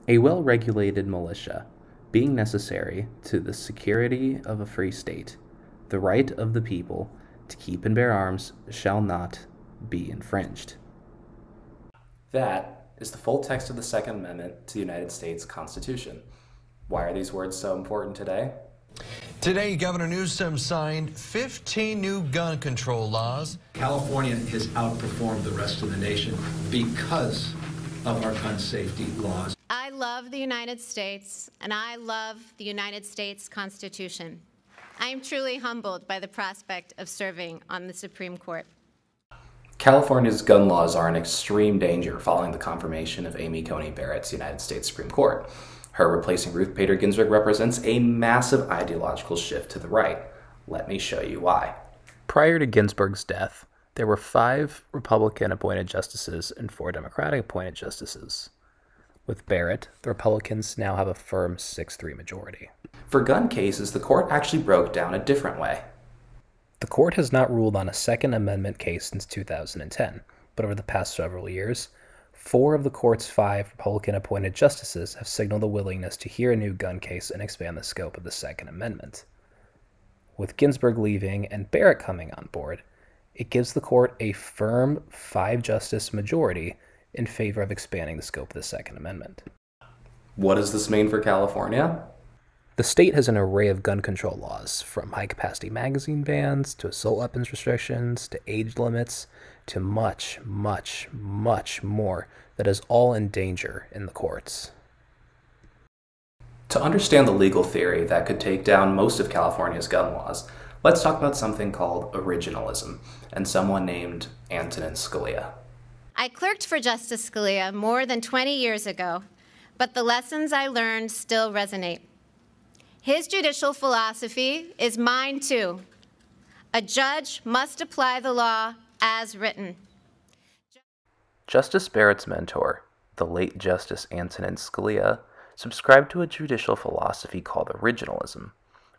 A well-regulated militia, being necessary to the security of a free state, the right of the people to keep and bear arms shall not be infringed. That is the full text of the Second Amendment to the United States Constitution. Why are these words so important today? Today, Governor Newsom signed 15 new gun control laws. California has outperformed the rest of the nation because of our gun safety laws. I love the United States, and I love the United States Constitution. I am truly humbled by the prospect of serving on the Supreme Court. California's gun laws are in extreme danger following the confirmation of Amy Coney Barrett's United States Supreme Court. Her replacing Ruth Bader Ginsburg represents a massive ideological shift to the right. Let me show you why. Prior to Ginsburg's death, there were 5 Republican-appointed justices and 4 Democratic-appointed justices. With Barrett, the Republicans now have a firm 6-3 majority. For gun cases, the court actually broke down a different way. The court has not ruled on a Second Amendment case since 2010, but over the past several years, 4 of the court's 5 Republican-appointed justices have signaled a willingness to hear a new gun case and expand the scope of the Second Amendment. With Ginsburg leaving and Barrett coming on board, it gives the court a firm 5-justice majority in favor of expanding the scope of the Second Amendment. What does this mean for California? The state has an array of gun control laws, from high-capacity magazine bans to assault weapons restrictions to age limits to much, much, much more that is all in danger in the courts. To understand the legal theory that could take down most of California's gun laws, let's talk about something called originalism and someone named Antonin Scalia. I clerked for Justice Scalia more than 20 years ago, but the lessons I learned still resonate. His judicial philosophy is mine too. A judge must apply the law as written. Justice Barrett's mentor, the late Justice Antonin Scalia, subscribed to a judicial philosophy called originalism,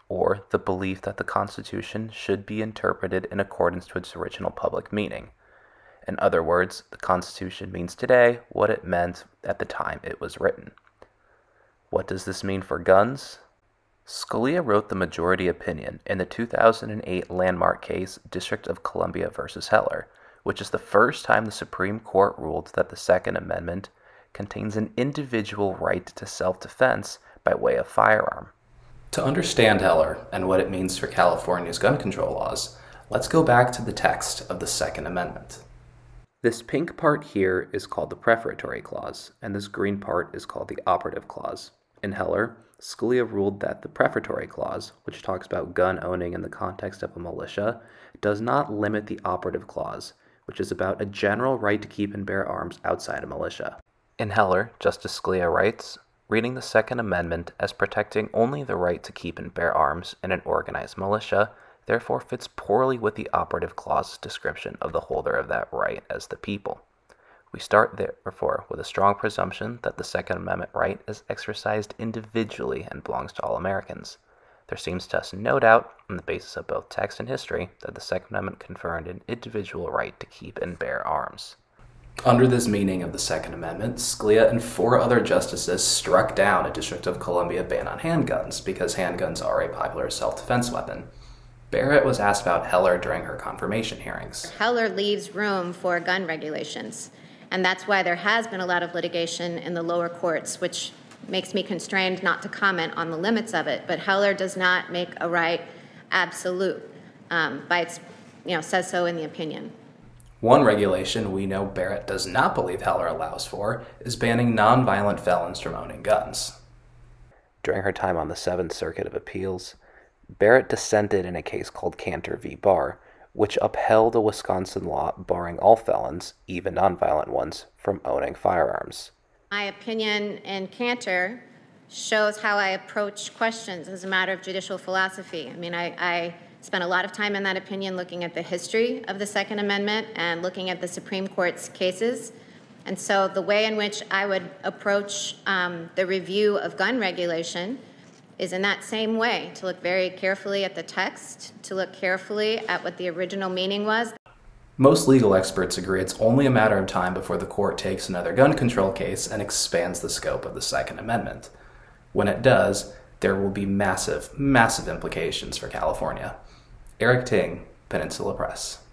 or the belief that the Constitution should be interpreted in accordance to its original public meaning. In other words, the Constitution means today what it meant at the time it was written. What does this mean for guns? Scalia wrote the majority opinion in the 2008 landmark case District of Columbia v. Heller, which is the first time the Supreme Court ruled that the Second Amendment contains an individual right to self-defense by way of firearm. To understand Heller and what it means for California's gun control laws, let's go back to the text of the Second Amendment. This pink part here is called the prefatory clause, and this green part is called the operative clause. In Heller, Scalia ruled that the prefatory clause, which talks about gun owning in the context of a militia, does not limit the operative clause, which is about a general right to keep and bear arms outside a militia. In Heller, Justice Scalia writes, reading the Second Amendment as protecting only the right to keep and bear arms in an organized militia therefore fits poorly with the operative clause's description of the holder of that right as the people. We start, therefore, with a strong presumption that the Second Amendment right is exercised individually and belongs to all Americans. There seems to us no doubt, on the basis of both text and history, that the Second Amendment conferred an individual right to keep and bear arms. Under this meaning of the Second Amendment, Scalia and 4 other justices struck down a District of Columbia ban on handguns because handguns are a popular self-defense weapon. Barrett was asked about Heller during her confirmation hearings. Heller leaves room for gun regulations, and that's why there has been a lot of litigation in the lower courts, which makes me constrained not to comment on the limits of it. But Heller does not make a right absolute, says so in the opinion. One regulation we know Barrett does not believe Heller allows for is banning nonviolent felons from owning guns. During her time on the Seventh Circuit of Appeals, Barrett dissented in a case called Cantor v. Barr, which upheld a Wisconsin law barring all felons, even nonviolent ones, from owning firearms. My opinion in Cantor shows how I approach questions as a matter of judicial philosophy. I mean, I spent a lot of time in that opinion looking at the history of the Second Amendment and looking at the Supreme Court's cases. And so the way in which I would approach the review of gun regulation is in that same way, to look very carefully at the text, to look carefully at what the original meaning was. Most legal experts agree it's only a matter of time before the court takes another gun control case and expands the scope of the Second Amendment. When it does, there will be massive, massive implications for California. Eric Ting, Peninsula Press.